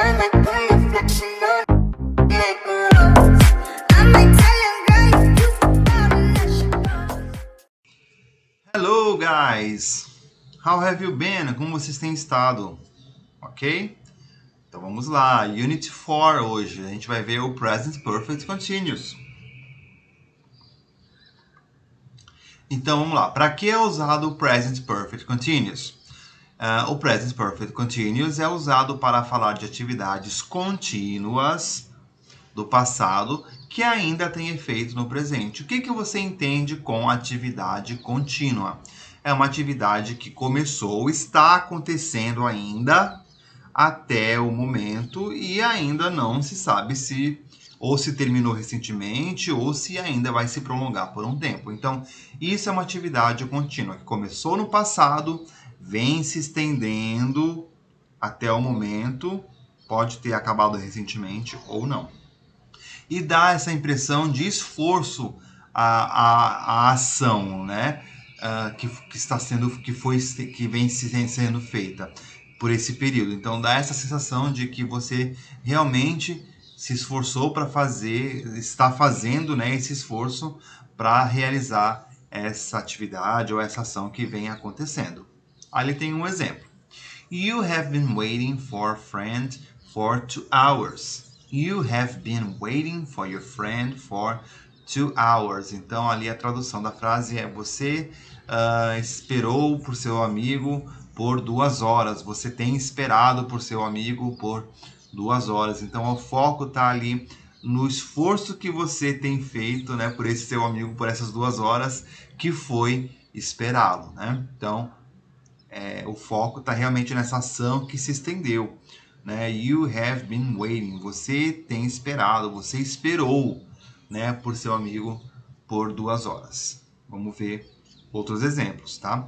shine like a reflection on miracles. I might tell you, girl, you gotta let you go. Hello, guys! How have you been? Como vocês têm estado? Ok? Então vamos lá. Unit 4 hoje. A gente vai ver o Present Perfect Continuous. Então vamos lá. Para que é usado o Present Perfect Continuous? O Present Perfect Continuous é usado para falar de atividades contínuas do passado que ainda tem efeito no presente. O que você entende com atividade contínua? É uma atividade que começou, está acontecendo ainda até o momento e ainda não se sabe se ou se terminou recentemente ou se ainda vai se prolongar por um tempo. Então, isso é uma atividade contínua que começou no passado, vem se estendendo até o momento, pode ter acabado recentemente ou não. E dá essa impressão de esforço à ação, né? Que vem sendo feita por esse período. Então dá essa sensação de que você realmente se esforçou para fazer, está fazendo, né, esse esforço para realizar essa atividade ou essa ação que vem acontecendo. Ali tem um exemplo. You have been waiting for a friend for 2 hours. You have been waiting for your friend for 2 hours. Então, ali a tradução da frase é: você esperou por seu amigo por 2 horas. Você tem esperado por seu amigo por 2 horas. Então, o foco está ali no esforço que você tem feito, né, por esse seu amigo por essas 2 horas que foi esperá-lo, né? Então, o foco está realmente nessa ação que se estendeu, né? You have been waiting. Você tem esperado, você esperou, né, por seu amigo por 2 horas. Vamos ver outros exemplos, tá?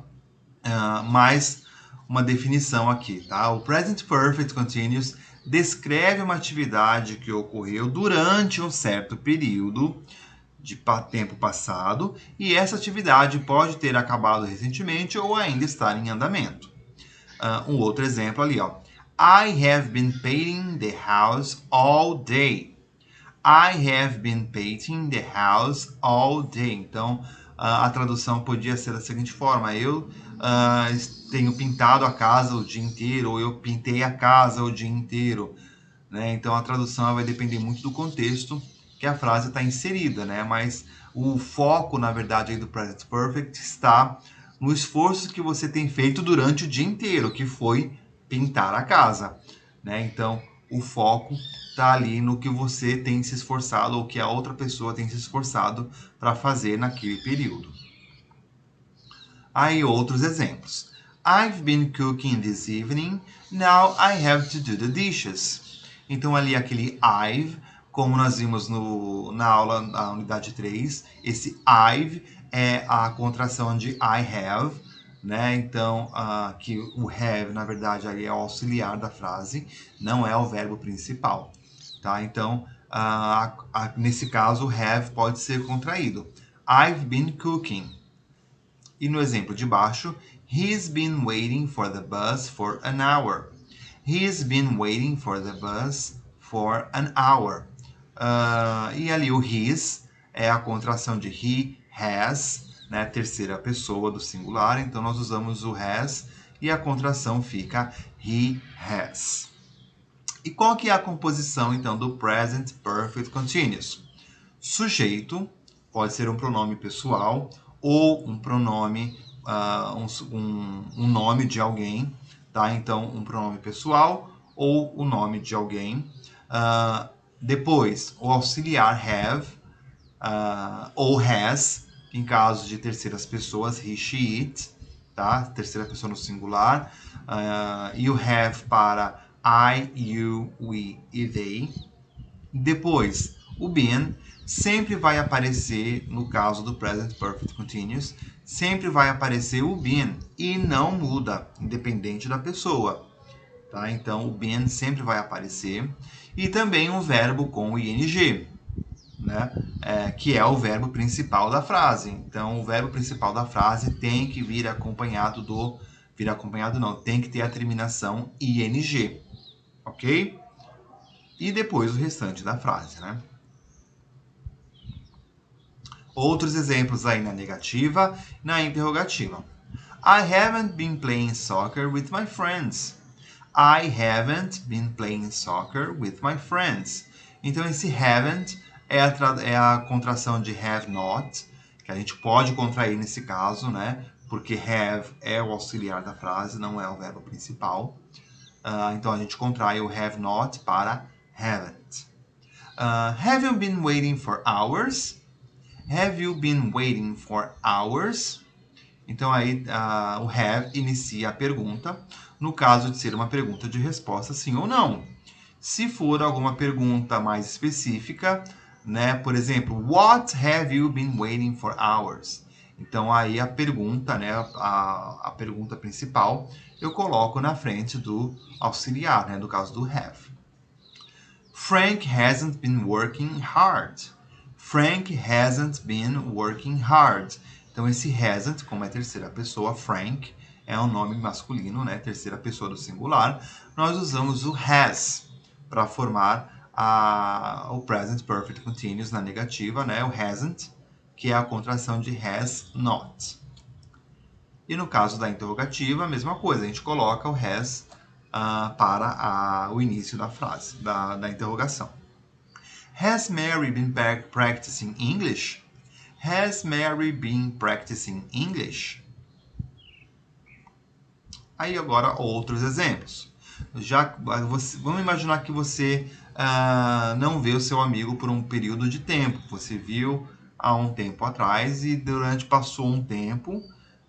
Mais uma definição aqui, tá? O Present Perfect Continuous descreve uma atividade que ocorreu durante um certo período de tempo passado, e essa atividade pode ter acabado recentemente ou ainda estar em andamento. Um outro exemplo ali, ó. I have been painting the house all day. I have been painting the house all day. Então, a tradução podia ser da seguinte forma: eu tenho pintado a casa o dia inteiro, ou eu pintei a casa o dia inteiro, né? Então, a tradução vai depender muito do contexto que a frase está inserida, né? Mas o foco, na verdade, aí do Present Perfect está no esforço que você tem feito durante o dia inteiro, que foi pintar a casa, né? Então, o foco está ali no que você tem se esforçado ou que a outra pessoa tem se esforçado para fazer naquele período. Aí outros exemplos. I've been cooking this evening, now I have to do the dishes. Então ali aquele I've, como nós vimos na aula, na unidade 3, esse I've é a contração de I have, né? Então, que o have, na verdade, ali é o auxiliar da frase, não é o verbo principal, tá? Então, nesse caso, have pode ser contraído. I've been cooking. E no exemplo de baixo, he's been waiting for the bus for an hour. He's been waiting for the bus for an hour. E ali o his é a contração de he has, né, terceira pessoa do singular. Então nós usamos o has e a contração fica he has. E qual que é a composição então do Present Perfect Continuous? Sujeito pode ser um pronome pessoal ou um pronome, um nome de alguém, tá? Então, um pronome pessoal ou o nome de alguém. Depois, o auxiliar have ou has, em caso de terceiras pessoas, he, she, it, tá? Terceira pessoa no singular. E o have para I, you, we e they. Depois, o been sempre vai aparecer, no caso do Present Perfect Continuous, sempre vai aparecer o been e não muda, independente da pessoa. Tá? Então, o been sempre vai aparecer. E também um verbo com ing, né? Que é o verbo principal da frase. Então, o verbo principal da frase tem que vir acompanhado tem que ter a terminação ing. Ok? e depois o restante da frase, né? Outros exemplos aí na negativa, na interrogativa. I haven't been playing soccer with my friends. I haven't been playing soccer with my friends. Então, esse haven't é a contração de have not, que a gente pode contrair nesse caso, né? Porque have é o auxiliar da frase, não é o verbo principal. Então, a gente contrai o have not para haven't. Have you been waiting for hours? Have you been waiting for hours? Então, aí o have inicia a pergunta, no caso de ser uma pergunta de resposta sim ou não. Se for alguma pergunta mais específica, né? Por exemplo, what have you been waiting for hours? Então, aí a pergunta, né? A pergunta principal, eu coloco na frente do auxiliar, né? Do caso do have. Frank hasn't been working hard. Frank hasn't been working hard. Então, esse hasn't, como é terceira pessoa, Frank é um nome masculino, né? Terceira pessoa do singular. Nós usamos o has para formar o present perfect continuous na negativa, né? O hasn't, que é a contração de has not. E no caso da interrogativa, a mesma coisa, a gente coloca o has para o início da frase, da interrogação. Has Mary been practicing English? Has Mary been practicing English? Aí agora outros exemplos. Vamos imaginar que você não vê o seu amigo por um período de tempo. Você viu há um tempo atrás e passou um tempo,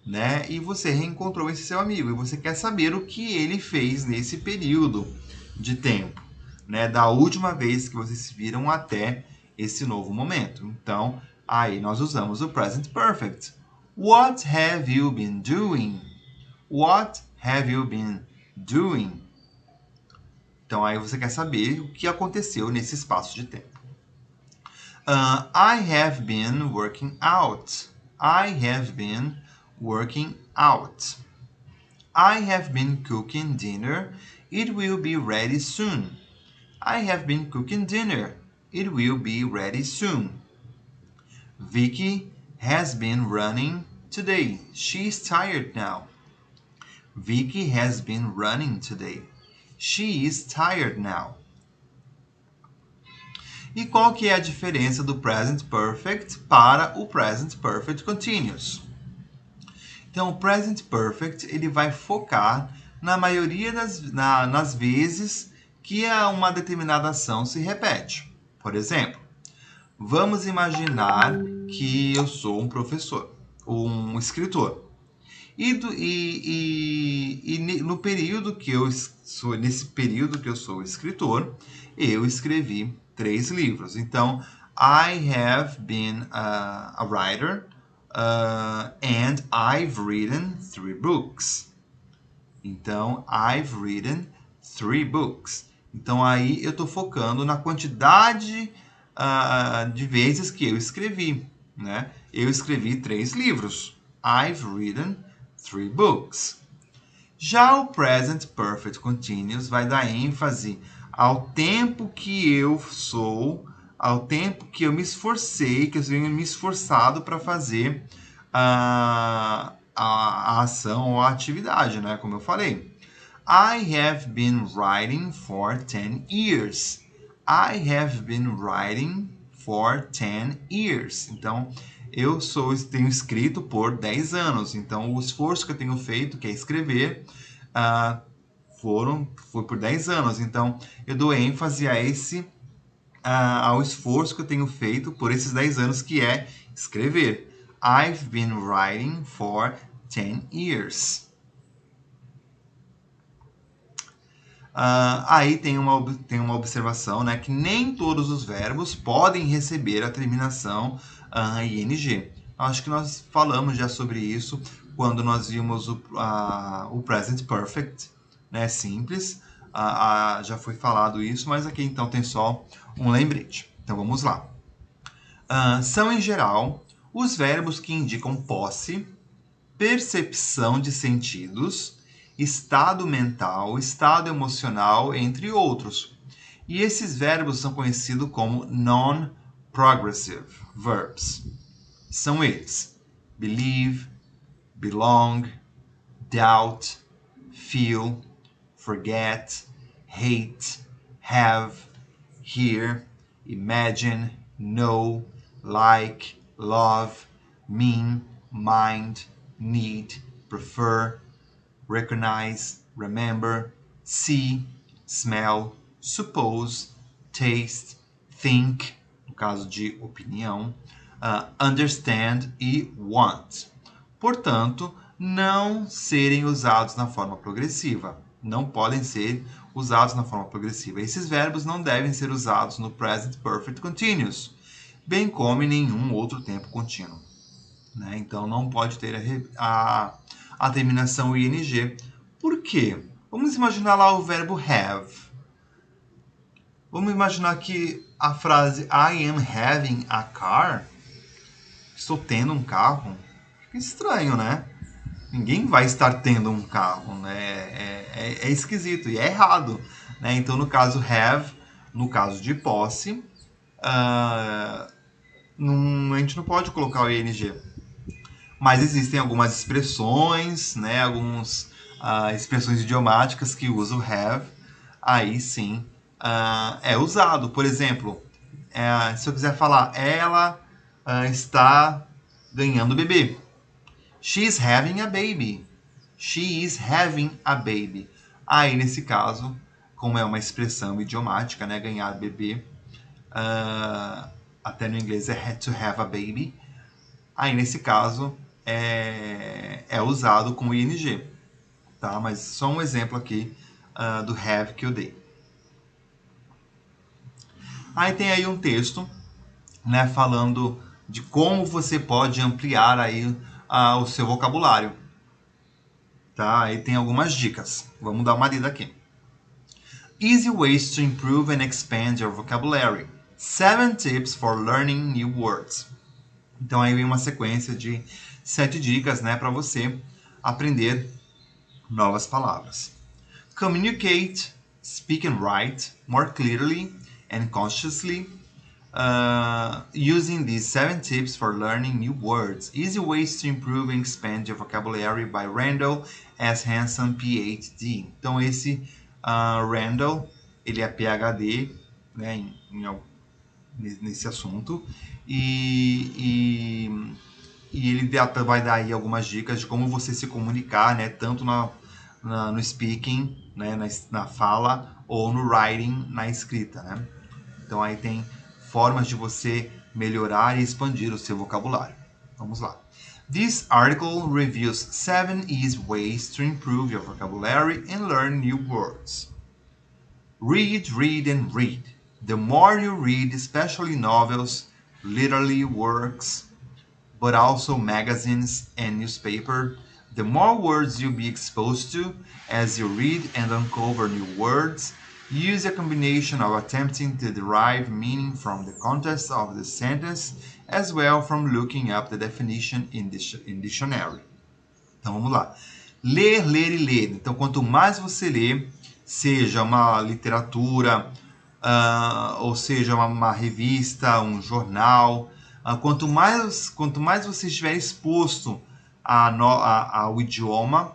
né? E você reencontrou esse seu amigo e você quer saber o que ele fez nesse período de tempo, né? Da última vez que vocês se viram até esse novo momento. Então, aí nós usamos o present perfect. What have you been doing? What have you been doing? Então, aí você quer saber o que aconteceu nesse espaço de tempo. I have been working out. I have been working out. I have been cooking dinner. It will be ready soon. I have been cooking dinner. It will be ready soon. Vicky has been running today. She's tired now. Vicky has been running today. She is tired now. E qual que é a diferença do present perfect para o present perfect continuous? Então, o present perfect ele vai focar na maioria nas vezes que uma determinada ação se repete. Por exemplo, vamos imaginar que eu sou um professor, um escritor. No período que eu sou, nesse período que eu sou escritor, eu escrevi 3 livros. Então, I have been a writer and I've written 3 books. Então, I've written 3 books. Então, aí eu estou focando na quantidade de vezes que eu escrevi, né? Eu escrevi 3 livros. I've written 3 books. Já o present perfect continuous vai dar ênfase ao tempo que eu sou, ao tempo que eu me esforcei, que eu tenho me esforçado para fazer a ação ou a atividade, né? Como eu falei. I have been writing for 10 years. I have been writing for 10 years. Então, tenho escrito por 10 anos. Então, o esforço que eu tenho feito, que é escrever, foi por 10 anos. Então, eu dou ênfase ao esforço que eu tenho feito por esses 10 anos, que é escrever. I've been writing for 10 years. Aí tem uma observação, né, que nem todos os verbos podem receber a terminação ing. Acho que nós falamos já sobre isso quando nós vimos o present perfect, né, simples. Já foi falado isso, mas aqui então tem só um lembrete. Então vamos lá. São, em geral, os verbos que indicam posse, percepção de sentidos, estado mental, estado emocional, entre outros. E esses verbos são conhecidos como non-progressive verbs. São eles: believe, belong, doubt, feel, forget, hate, have, hear, imagine, know, like, love, mean, mind, need, prefer, recognize, remember, see, smell, suppose, taste, think, no caso de opinião, understand e want. Portanto, não serem usados na forma progressiva. Não podem ser usados na forma progressiva. Esses verbos não devem ser usados no present perfect continuous, bem como em nenhum outro tempo contínuo. Né? Então, não pode ter a terminação ing. Por quê? Vamos imaginar lá o verbo have. Vamos imaginar que a frase I am having a car, estou tendo um carro, fica estranho, né? Ninguém vai estar tendo um carro, né? É esquisito e é errado, né? Então, no caso have, no caso de posse, a gente não pode colocar o ing. Mas existem algumas expressões, né? Algumas expressões idiomáticas que usam have, aí sim é usado. Por exemplo, se eu quiser falar, ela está ganhando bebê. She is having a baby. She is having a baby. Aí, nesse caso, como é uma expressão idiomática, né? Ganhar bebê. Até no inglês é to have a baby. Aí, nesse caso, é usado como ing. Tá? Mas só um exemplo aqui do have que eu dei. Aí tem aí um texto, né? Falando de como você pode ampliar aí o seu vocabulário. Tá? Aí tem algumas dicas. Vamos dar uma lida aqui. Easy ways to improve and expand your vocabulary. 7 tips for learning new words. Então aí vem uma sequência de 7 dicas, né, para você aprender novas palavras. Communicate, speak and write more clearly and consciously. Using these 7 tips for learning new words. Easy ways to improve and expand your vocabulary by Randall S. Hanson, PhD. Então esse Randall, ele é PhD, né, nesse assunto e ele vai dar aí algumas dicas de como você se comunicar, né, tanto no speaking, né, na fala, ou no writing, na escrita, né? Então aí tem formas de você melhorar e expandir o seu vocabulário. Vamos lá. This article reviews 7 easy ways to improve your vocabulary and learn new words. Read, read, and read. The more you read, especially novels, literary works, but also magazines and newspaper, the more words you'll be exposed to as you read and uncover new words. Use a combination of attempting to derive meaning from the context of the sentence, as well from looking up the definition in dictionary. Então vamos lá. Ler, ler e ler. Então quanto mais você lê, seja uma literatura, ou seja uma revista, um jornal, quanto mais você estiver exposto ao idioma,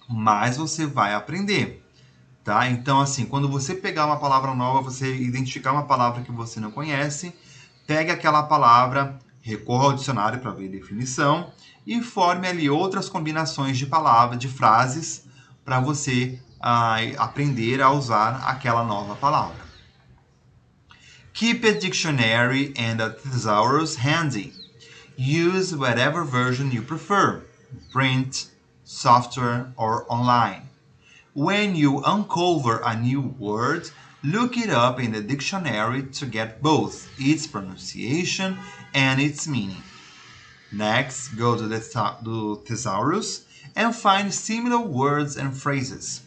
mais você vai aprender. Tá? Então, assim, quando você pegar uma palavra nova, você identificar uma palavra que você não conhece, pegue aquela palavra, recorra ao dicionário para ver a definição e forme ali outras combinações de palavras, de frases, para você aprender a usar aquela nova palavra. Keep a dictionary and a thesaurus handy. Use whatever version you prefer, print, software, or online. When you uncover a new word, look it up in the dictionary to get both its pronunciation and its meaning. Next, go to the thesaurus and find similar words and phrases,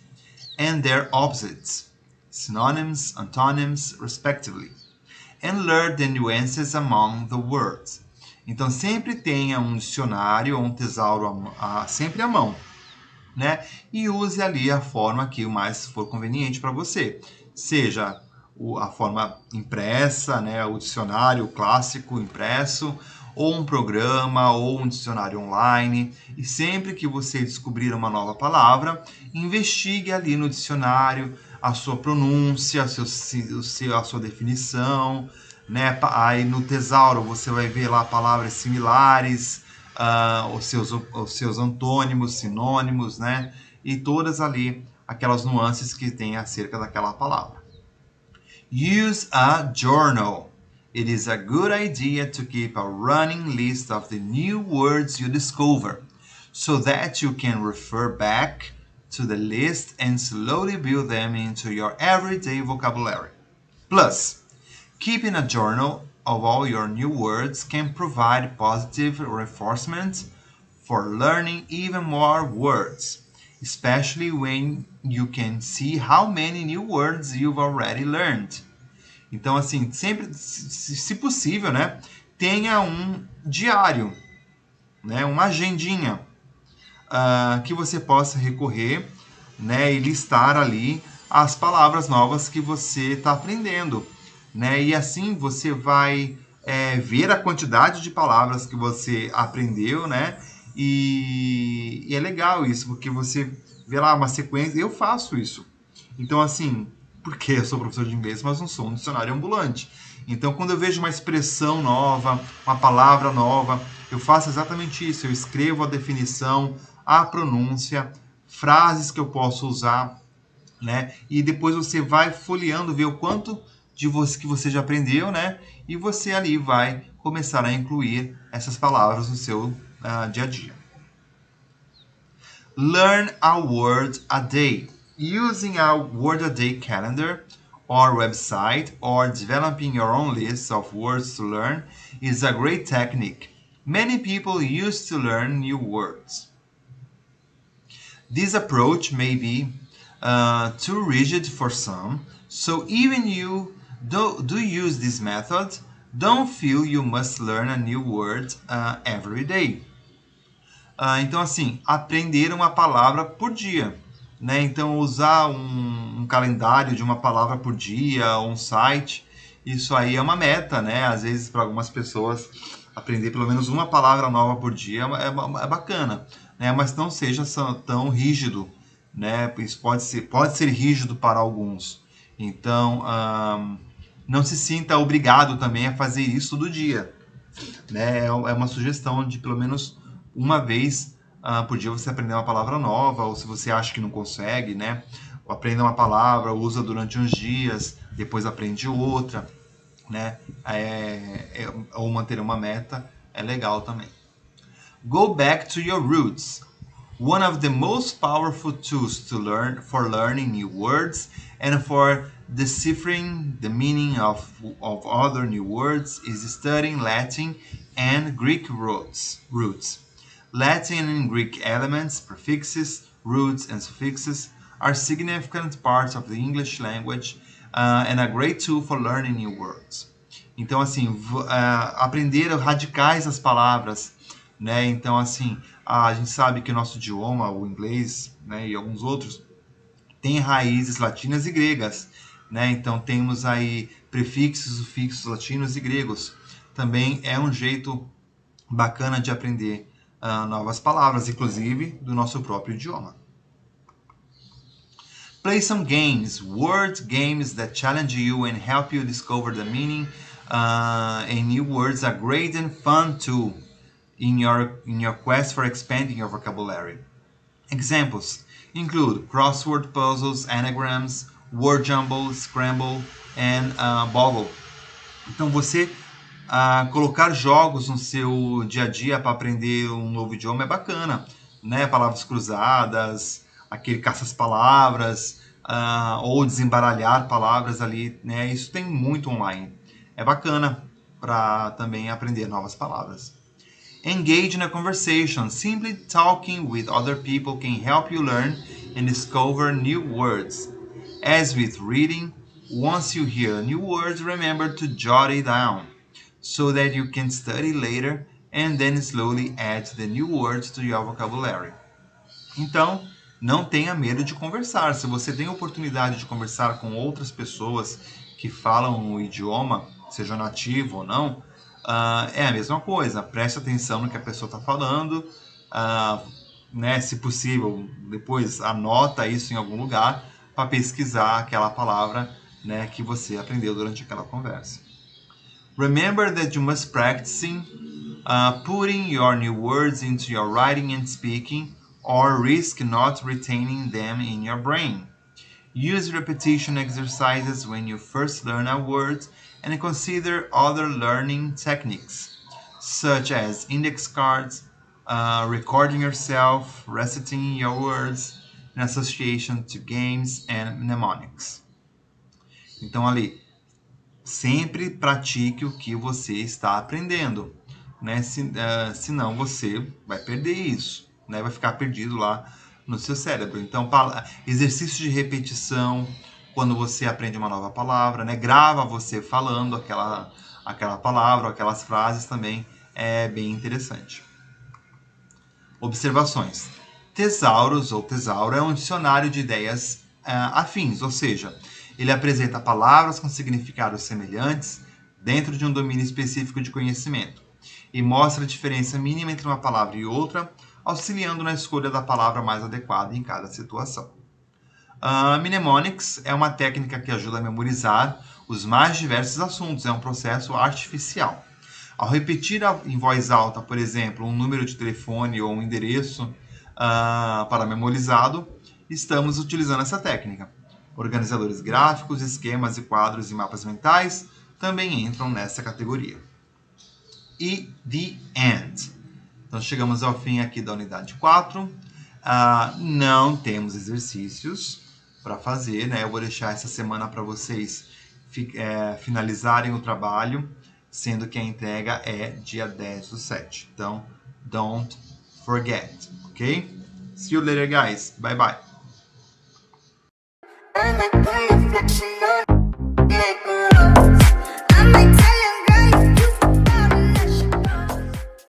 and their opposites, synonyms, antonyms, respectively, and learn the nuances among the words. Então, sempre tenha um dicionário ou um tesauro sempre à mão, né? E use ali a forma que o mais for conveniente para você. Seja a forma impressa, né, o dicionário clássico impresso, ou um programa, ou um dicionário online. E sempre que você descobrir uma nova palavra, investigue ali no dicionário a sua pronúncia, a sua definição, né? Aí no Tesauro você vai ver lá palavras similares, os seus antônimos, sinônimos, né? E todas ali aquelas nuances que tem acerca daquela palavra. Use a journal. It is a good idea to keep a running list of the new words you discover, so that you can refer back to the list and slowly build them into your everyday vocabulary. Plus, keeping a journal of all your new words can provide positive reinforcement for learning even more words, especially when you can see how many new words you've already learned. Então, assim, sempre, se possível, né, tenha um diário, né, uma agendinha que você possa recorrer, né, e listar ali as palavras novas que você está aprendendo, né, e assim você vai ver a quantidade de palavras que você aprendeu, né, e é legal isso, porque você vê lá uma sequência, eu faço isso. Então, assim, porque eu sou professor de inglês, mas não sou um dicionário ambulante. Então, quando eu vejo uma expressão nova, uma palavra nova, eu faço exatamente isso. Eu escrevo a definição, a pronúncia, frases que eu posso usar, né? E depois você vai folheando, ver o quanto de você que você já aprendeu, né? E você ali vai começar a incluir essas palavras no seu dia a dia. Learn a word a day. Using a word a day calendar or website or developing your own list of words to learn is a great technique. Many people use to learn new words. This approach may be too rigid for some, so even you do use this method, don't feel you must learn a new word every day. Então, assim, aprender uma palavra por dia, né? Então, usar um calendário de uma palavra por dia, um site, isso aí é uma meta, né? Às vezes, para algumas pessoas, aprender pelo menos uma palavra nova por dia é bacana, né? Mas não seja tão rígido, né? Isso pode ser rígido para alguns. Então, não se sinta obrigado também a fazer isso todo dia, né? É uma sugestão de pelo menos uma vez por dia você aprender uma palavra nova, ou se você acha que não consegue, né? Aprenda uma palavra, usa durante uns dias, depois aprende outra, né? Ou manter uma meta é legal também. Go back to your roots. One of the most powerful tools for learning new words and for deciphering the meaning of other new words is studying Latin and Greek roots. Latin and Greek elements, prefixes, roots, and suffixes are significant parts of the English language and a great tool for learning new words. Então, assim, aprender radicais das palavras, né? Então, assim, a gente sabe que o nosso idioma, o inglês, né, e alguns outros, tem raízes latinas e gregas, né? Então, temos aí prefixos, sufixos latinos e gregos. Também é um jeito bacana de aprender novas palavras, inclusive do nosso próprio idioma. Play some games, word games that challenge you and help you discover the meaning and new words are great and fun too in your quest for expanding your vocabulary. Examples include crossword puzzles, anagrams, word jumble, scramble and boggle. Então você colocar jogos no seu dia a dia para aprender um novo idioma é bacana, né? Palavras cruzadas, aquele caça-palavras, ou desembaralhar palavras ali, né? Isso tem muito online. É bacana para também aprender novas palavras. Engage in a conversation. Simply talking with other people can help you learn and discover new words. As with reading, once you hear a new word, remember to jot it down, so that you can study later and then slowly add the new words to your vocabulary. Então, não tenha medo de conversar. Se você tem a oportunidade de conversar com outras pessoas que falam o idioma, seja nativo ou não, é a mesma coisa. Preste atenção no que a pessoa está falando, né, se possível, depois anota isso em algum lugar para pesquisar aquela palavra, né, que você aprendeu durante aquela conversa. Remember that you must practicing putting your new words into your writing and speaking, or risk not retaining them in your brain. Use repetition exercises when you first learn a word and consider other learning techniques, such as index cards, recording yourself, reciting your words in association to games and mnemonics. Então, ali, sempre pratique o que você está aprendendo, né? Senão você vai perder isso, né? Vai ficar perdido lá no seu cérebro. Então, exercício de repetição, quando você aprende uma nova palavra, né? Grava você falando aquela palavra, aquelas frases também é bem interessante. Observações. Tesaurus ou tesauro é um dicionário de ideias afins, ou seja, ele apresenta palavras com significados semelhantes dentro de um domínio específico de conhecimento e mostra a diferença mínima entre uma palavra e outra, auxiliando na escolha da palavra mais adequada em cada situação. Mnemonics é uma técnica que ajuda a memorizar os mais diversos assuntos, é um processo artificial. Ao repetir em voz alta, por exemplo, um número de telefone ou um endereço para memorizado, estamos utilizando essa técnica. Organizadores gráficos, esquemas e quadros e mapas mentais também entram nessa categoria. E the end. Então chegamos ao fim aqui da unidade 4. Não temos exercícios para fazer, né? Eu vou deixar essa semana para vocês finalizarem o trabalho, sendo que a entrega é dia 10/7. Então, don't forget, ok? See you later, guys. Bye, bye. I like the reflection